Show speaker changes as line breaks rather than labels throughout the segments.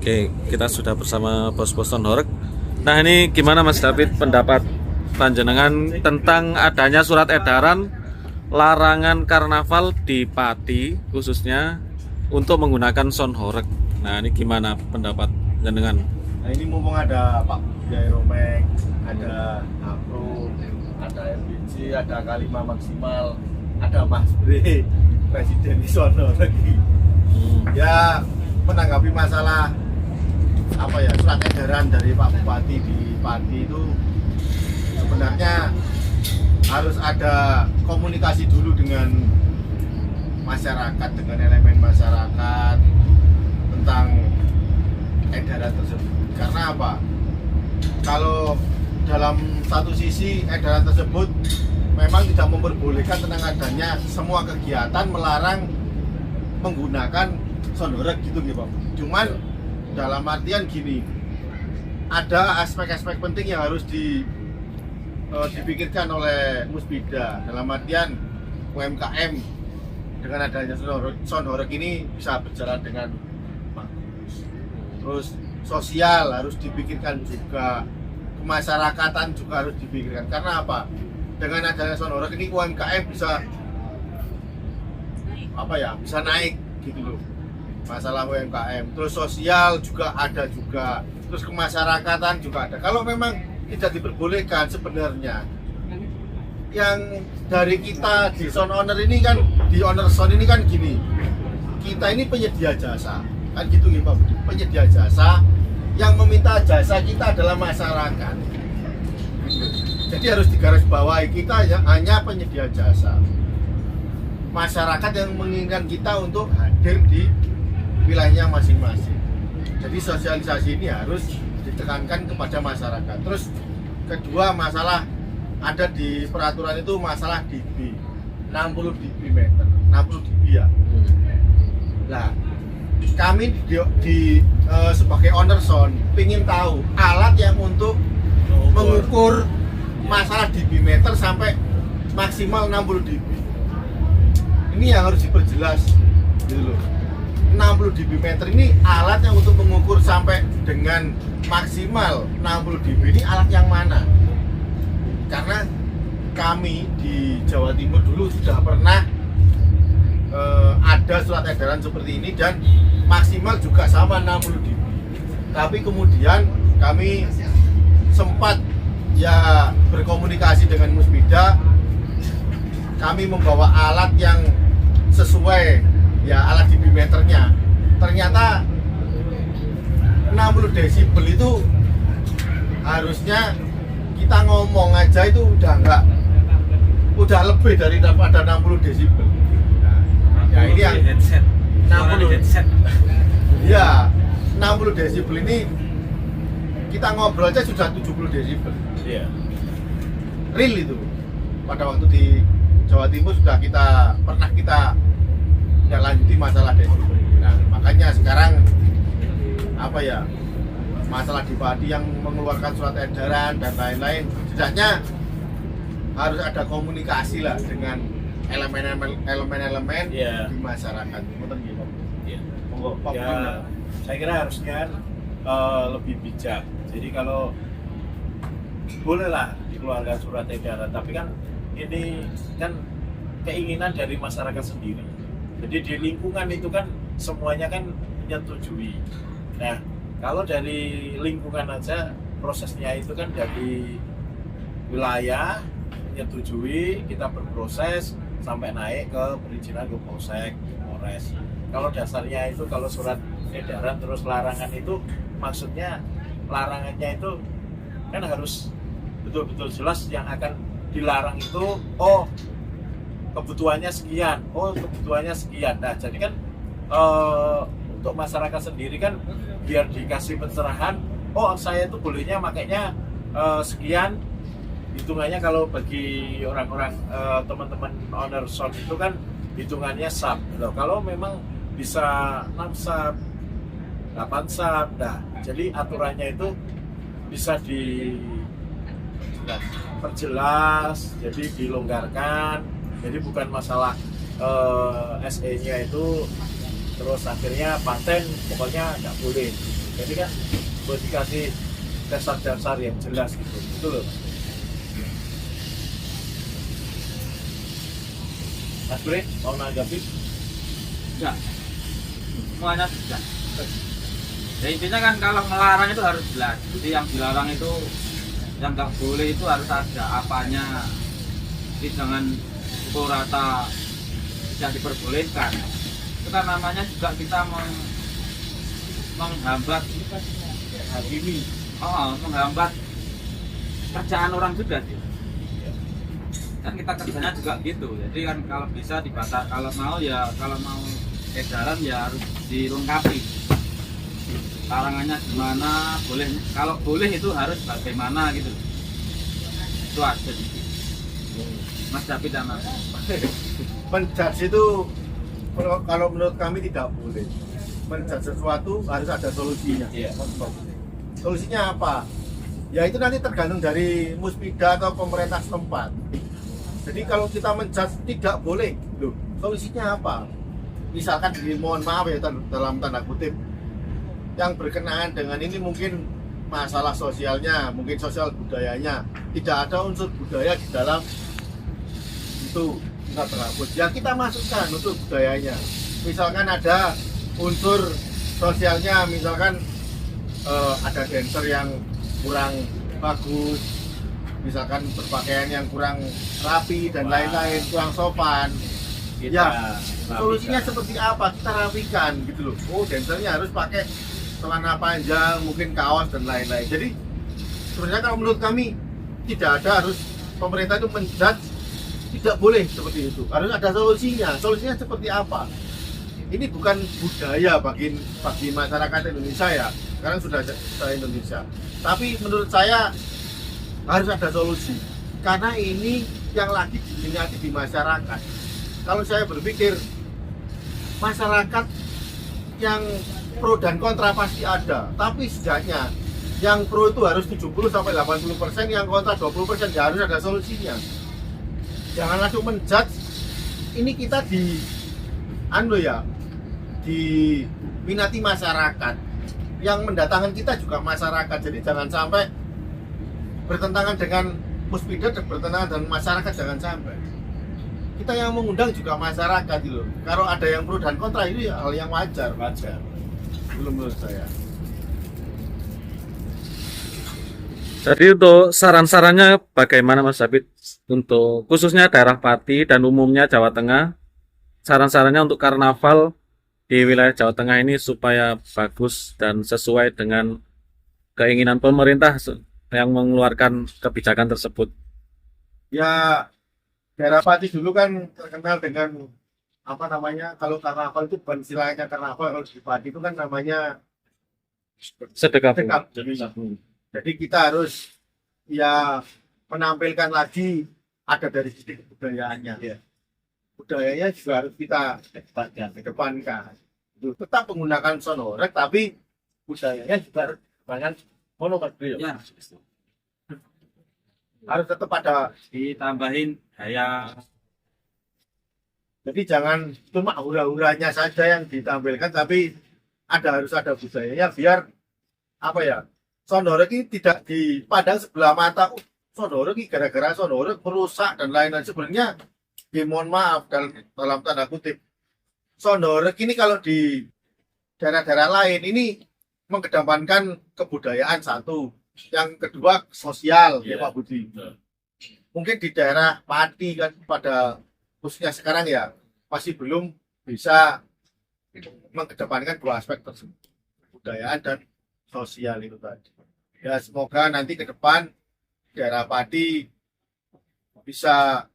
Oke, kita sudah bersama bos-bos Sonhorek. Nah, ini gimana Mas David pendapat panjenengan tentang adanya surat edaran larangan karnaval di Pati khususnya untuk menggunakan Sonhorek. Nah, ini gimana pendapat jenengan?
Nah, ini mumpung ada Pak Jai Romek, ada Afro, ada RBC, ada Kalima Maksimal, ada Mas Bre, Presiden Sonhorek. Ya, menanggapi masalah surat edaran dari Pak Bupati di Pati itu sebenarnya harus ada komunikasi dulu dengan masyarakat, dengan elemen masyarakat tentang edaran tersebut. Karena apa? Kalau dalam satu sisi edaran tersebut memang tidak memperbolehkan tentang adanya semua kegiatan, melarang menggunakan Sonhorek gitu Pak. Cuman dalam artian gini, ada aspek-aspek penting yang harus dipikirkan oleh Musbida. Dalam artian UMKM dengan adanya Sonhorek ini bisa berjalan dengan bagus. Terus sosial harus dipikirkan juga, kemasyarakatan juga harus dipikirkan. Karena apa? Dengan adanya Sonhorek ini UMKM bisa bisa naik gitu loh. Masalah UMKM, terus sosial juga ada juga, terus kemasyarakatan juga ada. Kalau memang tidak diperbolehkan sebenarnya, yang dari kita di zone owner ini kan, di owner zone ini kan gini, kita ini penyedia jasa, kan gitu ya Pak, penyedia jasa, yang meminta jasa kita adalah masyarakat. Jadi harus digarisbawahi, kita hanya penyedia jasa. Masyarakat yang menginginkan kita untuk hadir di wilayahnya masing-masing. Jadi sosialisasi ini harus ditekankan kepada masyarakat. Terus kedua, masalah ada di peraturan itu masalah dB 60 dB meter, 60 dB ya. Nah, kami sebagai owner zone ingin tahu alat yang untuk mengukur masalah dB meter sampai maksimal 60 dB. Ini yang harus diperjelas gitu loh. 60 dB meter ini alat yang untuk mengukur sampai dengan maksimal 60 dB ini alat yang mana? Karena kami di Jawa Timur dulu sudah pernah ada surat edaran seperti ini dan maksimal juga sama 60 dB. Tapi kemudian kami sempat berkomunikasi dengan Musbida, kami membawa alat yang sesuai alat dB meternya. Ternyata 60 desibel itu harusnya kita ngomong aja itu udah lebih daripada 60 desibel. Nah, ini yang
headset
60
headset.
Ya, 60 desibel ini kita ngobrol aja sudah 70 desibel.
Iya.
Real itu. Pada waktu di Jawa Timur sudah pernah kita lanjuti masalah desibel. Nah, makanya sekarang masalah di Pati yang mengeluarkan surat edaran dan lain-lain, setidaknya harus ada komunikasi lah dengan elemen-elemen di masyarakat. Betul gitu.
Iya.
Monggo, Pak.
Ya, saya kira harusnya lebih bijak. Jadi kalau bolehlah dikeluarkan surat edaran, tapi kan ini kan keinginan dari masyarakat sendiri. Jadi di lingkungan itu kan semuanya kan menyetujui. Nah, kalau dari lingkungan aja prosesnya itu kan dari wilayah menyetujui, kita berproses sampai naik ke perizinan ke Polsek, Polres. Kalau dasarnya itu kalau surat edaran terus larangan itu maksudnya larangannya itu kan harus betul-betul jelas yang akan dilarang itu kebutuhannya sekian, kebutuhannya sekian. Nah, jadi kan untuk masyarakat sendiri kan biar dikasih pencerahan, saya itu bolehnya makanya sekian. Hitungannya kalau bagi orang-orang teman-teman owner shop itu kan hitungannya sub. Loh, kalau memang bisa 6 sub, 8 sub, nah jadi aturannya itu bisa diperjelas, jadi dilonggarkan. Jadi bukan masalah SE-nya itu terus akhirnya paten pokoknya nggak boleh. Jadi kan buat dikasih dasar-dasar yang jelas gitu, itu loh. Mas Bre, mau nanggapi?
Enggak, semuanya sudah. Ya intinya kan kalau melarang itu harus jelas. Jadi yang dilarang itu, yang nggak boleh itu harus ada apanya. Jadi jangan pukul rata tidak diperbolehkan. Itu kan namanya juga kita menghambat
Hakimi.
menghambat kerjaan orang juga sih. Kan kita kerjanya juga gitu. Jadi kan kalau bisa dibatas, kalau mau edaran ya harus dilengkapi. Larangannya gimana, boleh kalau boleh itu harus bagaimana gitu. Itu aja sih. Mas David dan Mas.
Menjudge itu kalau menurut kami tidak boleh. Menjudge sesuatu harus ada solusinya.
Iya.
Solusinya apa? Ya itu nanti tergantung dari Muspida atau pemerintah setempat. Jadi kalau kita menjudge tidak boleh, loh, solusinya apa? Misalkan mohon maaf ya dalam tanda kutip, yang berkenaan dengan ini mungkin masalah sosialnya, mungkin sosial budayanya, tidak ada unsur budaya di dalam itu kita terhapus. Ya kita masukkan untuk budayanya. Misalkan ada unsur sosialnya, misalkan ada dancer yang kurang bagus, misalkan berpakaian yang kurang rapi dan lain-lain, kurang sopan. Ya, solusinya seperti apa? Kita rapikan gitu loh. Oh, dancernya harus pakai celana panjang, mungkin kaos dan lain-lain. Jadi sebenarnya kalau menurut kami tidak ada harus pemerintah itu menjudge, tidak boleh seperti itu. Harus ada solusinya. Solusinya seperti apa? Ini bukan budaya bagi masyarakat Indonesia ya. Sekarang sudah Indonesia. Tapi menurut saya harus ada solusi. Karena ini yang lagi diminati di masyarakat. Kalau saya berpikir masyarakat yang pro dan kontra pasti ada, tapi setidaknya yang pro itu harus 70 sampai 80%, yang kontra 20%, ya harus ada solusinya. Jangan langsung menjudge. Ini kita diminati masyarakat. Yang mendatangkan kita juga masyarakat. Jadi jangan sampai bertentangan dengan Muspida dan bertentangan dengan masyarakat, jangan sampai. Kita yang mengundang juga masyarakat gitu. Kalau ada yang pro dan kontra ini hal yang wajar. Belum menurut saya.
Jadi untuk saran-sarannya bagaimana Mas David untuk khususnya daerah Pati dan umumnya Jawa Tengah, saran-sarannya untuk karnaval di wilayah Jawa Tengah ini supaya bagus dan sesuai dengan keinginan pemerintah yang mengeluarkan kebijakan tersebut.
Ya, daerah Pati dulu kan terkenal dengan apa namanya, kalau karnaval itu bukan istilahnya karnaval, kalau di Pati itu kan namanya
Sedekah.
Jadi kita harus ya menampilkan lagi ada dari sisi kebudayaannya.
Iya.
Budayanya juga harus kita kedepankan. Itu tetap menggunakan sonorek, tapi budayanya juga harus dikedepankan monoker.
Ya,
Harus tetap ada.
ditambahin gaya.
Jadi jangan cuma hura-huranya saja yang ditampilkan, tapi harus ada budayanya biar apa ya? Sonorek ini tidak dipandang sebelah mata. Sonorek ini gara-gara sonorek merusak dan lain-lain. Sebenarnya, mohon maaf dalam tanda kutip, sonorek ini kalau di daerah-daerah lain ini mengedepankan kebudayaan satu, yang kedua sosial, ya Pak Budi. Mungkin di daerah Pati kan pada khususnya sekarang ya masih belum bisa mengedepankan dua aspek tersebut, kebudayaan dan sosial itu tadi. Ya semoga nanti ke depan daerah Pati bisa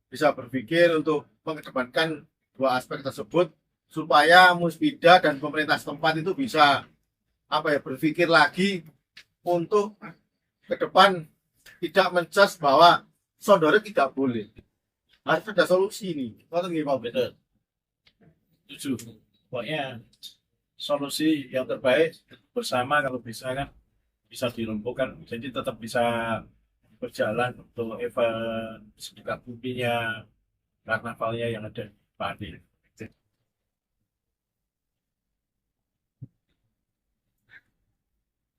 bisa berpikir untuk mengedepankan dua aspek tersebut supaya Muspida dan pemerintah setempat itu bisa berpikir lagi untuk ke depan tidak menjudge bahwa sonorek tidak boleh. Harus ada solusi nih. Kalau Pak
Betul. Setuju. Pokoknya solusi yang terbaik bersama kalau bisa kan bisa dilumpuhkan, jadi tetap bisa berjalan untuk event sedekah buminya, karnavalnya yang ada di Pati.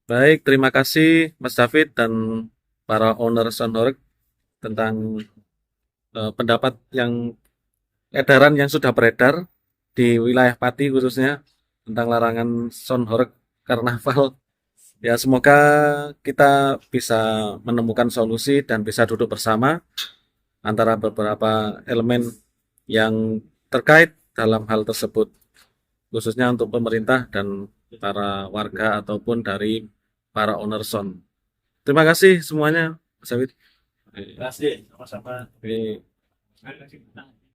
Baik, terima kasih Mas David dan para owner Soundhoreg tentang pendapat edaran yang sudah beredar di wilayah Pati khususnya tentang larangan Soundhoreg Karnaval. Ya, semoga kita bisa menemukan solusi dan bisa duduk bersama antara beberapa elemen yang terkait dalam hal tersebut, khususnya untuk pemerintah dan para warga ataupun dari para owner sound. Terima kasih semuanya, Mas David.
Terima kasih, sama-sama.
Oke.